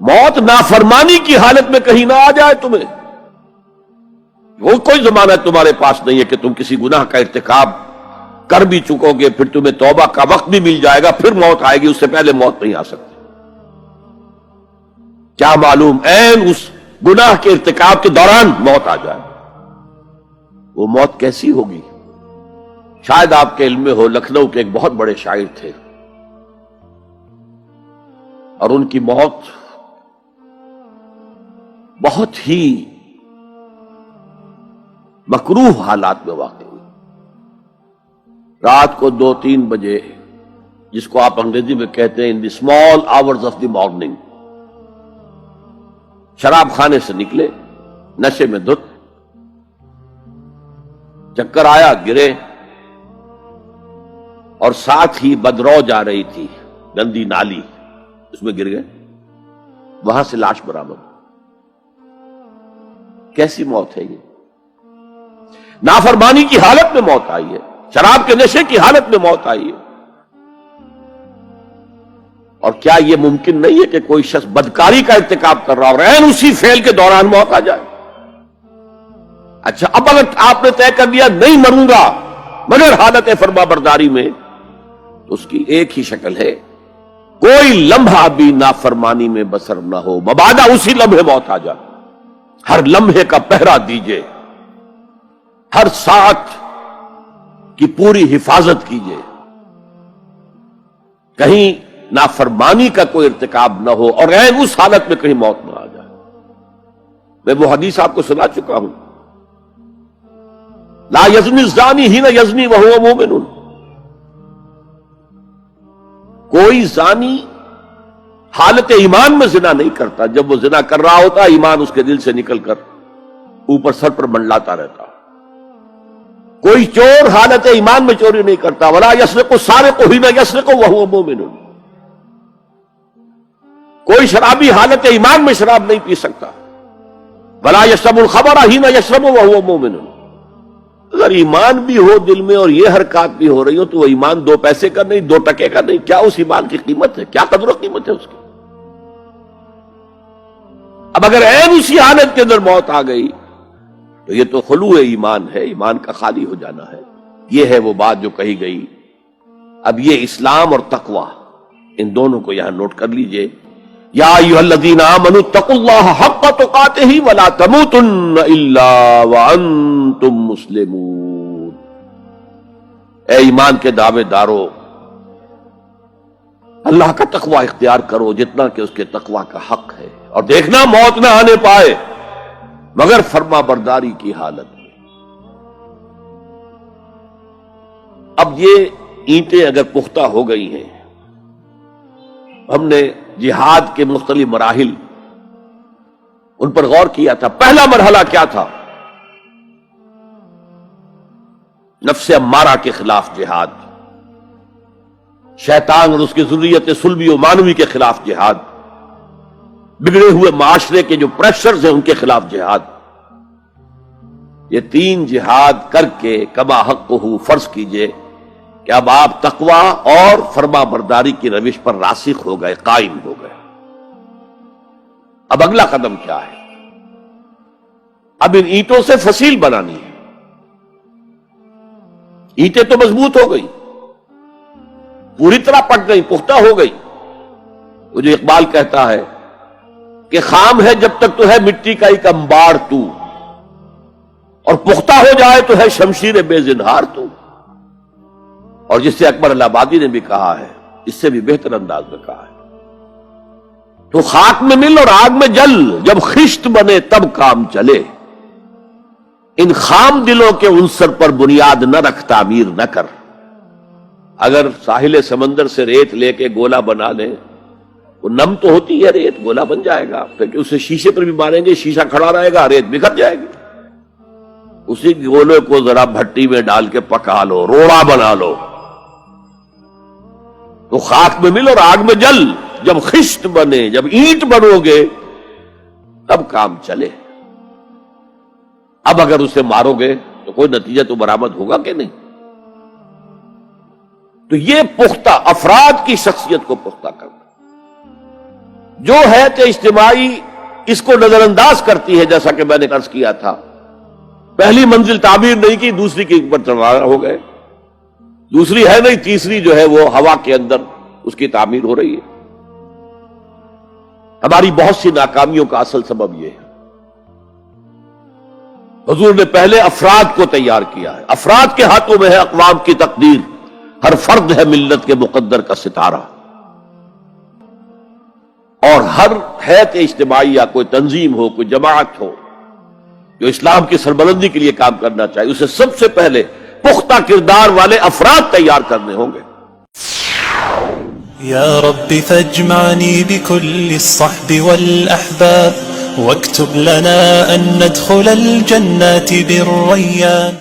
موت نافرمانی کی حالت میں کہیں نہ آ جائے تمہیں. وہ کوئی ضمانت تمہارے پاس نہیں ہے کہ تم کسی گناہ کا ارتکاب کر بھی چکو گے, پھر تمہیں توبہ کا وقت بھی مل جائے گا, پھر موت آئے گی, اس سے پہلے موت نہیں آ سکتی. کیا معلوم عین اس گناہ کے ارتکاب کے دوران موت آ جائے. وہ موت کیسی ہوگی؟ شاید آپ کے علم میں ہو, لکھنؤ کے ایک بہت بڑے شاعر تھے اور ان کی موت بہت ہی مکروہ حالات میں واقع ہوئی. رات کو 2-3 بجے, جس کو آپ انگریزی میں کہتے ہیں in the small hours of the morning, شراب خانے سے نکلے, نشے میں دھت, چکر آیا, گرے, اور ساتھ ہی بدرو جا رہی تھی گندی نالی, اس میں گر گئے, وہاں سے لاش برآمد. کیسی موت ہے یہ؟ نافرمانی کی حالت میں موت آئی ہے, شراب کے نشے کی حالت میں موت آئی ہے. اور کیا یہ ممکن نہیں ہے کہ کوئی شخص بدکاری کا ارتکاب کر رہا اور عین اسی فعل کے دوران موت آ جائے؟ اچھا, اب اگر آپ نے طے کر دیا نہیں مروں گا مگر حالت فرما برداری میں, تو اس کی ایک ہی شکل ہے, کوئی لمحہ بھی نافرمانی میں بسر نہ ہو, مبادا اسی لمحے موت آ جائے. ہر لمحے کا پہرا دیجئے, ہر ساتھ کی پوری حفاظت کیجئے, کہیں نافرمانی کا کوئی ارتکاب نہ ہو اور عین اس حالت میں کہیں موت نہ آ جائے. میں وہ حدیث آپ کو سنا چکا ہوں, لا یزنی الزانی حین یزنی وہو مومن. کوئی زانی حالت ایمان میں زنا نہیں کرتا, جب وہ زنا کر رہا ہوتا ایمان اس کے دل سے نکل کر اوپر سر پر منڈلاتا رہتا. کوئی چور حالت ایمان میں چوری نہیں کرتا, ولا یسرق السارق حین یسرق وہو مومن. کوئی شرابی حالت ایمان میں شراب نہیں پی سکتا, ولا یشرب الخمر حین یشرب وہو مومن. اگر ایمان بھی ہو دل میں اور یہ حرکات بھی ہو رہی ہو تو وہ ایمان 2 پیسے کا نہیں, 2 ٹکے کا نہیں. کیا اس ایمان کی قیمت ہے؟ کیا قدر و قیمت ہے اس کی؟ اب اگر عین اسی حالت کے اندر موت آ گئی تو یہ تو خلوع ایمان ہے, ایمان کا خالی ہو جانا ہے. یہ ہے وہ بات جو کہی گئی. اب یہ اسلام اور تقوی, ان دونوں کو یہاں نوٹ کر لیجئے. یا ایھا الذین آمنوا اتقوا اللہ حق تقاتہ ولا تموتن الا وانتم مسلمون. اے ایمان کے دعوے دارو, اللہ کا تقوی اختیار کرو جتنا کہ اس کے تقوی کا حق ہے, اور دیکھنا موت نہ آنے پائے مگر فرما برداری کی حالت میں. اب یہ اینٹیں اگر پختہ ہو گئی ہیں, ہم نے جہاد کے مختلف مراحل ان پر غور کیا تھا. پہلا مرحلہ کیا تھا؟ نفس امارہ کے خلاف جہاد, شیطان اور اس کی ذریت سلبی و مانوی کے خلاف جہاد, بگڑے ہوئے معاشرے کے جو پریشرز ہیں ان کے خلاف جہاد. یہ 3 جہاد کر کے کما حق ہو فرض کیجئے کہ اب آپ تقوی اور فرما برداری کی روش پر راسخ ہو گئے, قائم ہو گئے. اب اگلا قدم کیا ہے؟ اب ان اینٹوں سے فصیل بنانی ہے. اینٹیں تو مضبوط ہو گئی, پوری طرح پٹ گئی, پختہ ہو گئی. وہ جو اقبال کہتا ہے کہ خام ہے جب تک تو ہے مٹی کا ایک انبار تو, اور پختہ ہو جائے تو ہے شمشیر بے زنہار تو. اور جس سے اکبر الہ آبادی نے بھی کہا ہے, اس سے بھی بہتر انداز میں کہا ہے, تو خاک میں مل اور آگ میں جل, جب خشت بنے تب کام چلے. ان خام دلوں کے عنصر پر بنیاد نہ رکھ, تعمیر نہ کر. اگر ساحل سمندر سے ریت لے کے گولا بنا لیں, وہ نم تو ہوتی ہے ریت, گولا بن جائے گا, پھر اسے شیشے پر بھی ماریں گے, شیشہ کھڑا رہے گا, ریت بکھر جائے گی. اسی گولے کو ذرا بھٹی میں ڈال کے پکا لو, روڑا بنا لو, تو خاک میں مل اور آگ میں جل, جب خشت بنے, جب اینٹ بنو گے تب کام چلے. اب اگر اسے مارو گے تو کوئی نتیجہ تو برآمد ہوگا کہ نہیں. تو یہ پختہ افراد کی شخصیت کو پختہ کرنا. جو حیت اجتماعی اس کو نظر انداز کرتی ہے، جیسا کہ میں نے عرض کیا تھا، پہلی منزل تعمیر نہیں کی، دوسری کے اوپر چڑھا ہو گئے، دوسری ہے نہیں، تیسری جو ہے وہ ہوا کے اندر اس کی تعمیر ہو رہی ہے۔ ہماری بہت سی ناکامیوں کا اصل سبب یہ ہے۔ حضور نے پہلے افراد کو تیار کیا ہے، افراد کے ہاتھوں میں ہے اقوام کی تقدیر، ہر فرد ہے ملت کے مقدر کا ستارہ، اور ہر حیت اجتماعی یا کوئی تنظیم ہو، کوئی جماعت ہو جو اسلام کی سربلندی کے لیے کام کرنا چاہیے، اسے سب سے پہلے پختہ کردار والے افراد تیار کرنے ہوں گے۔ یا رب فاجمعنی بكل الصحب والأحباب واكتب لنا أن ندخل الجنات بالريان۔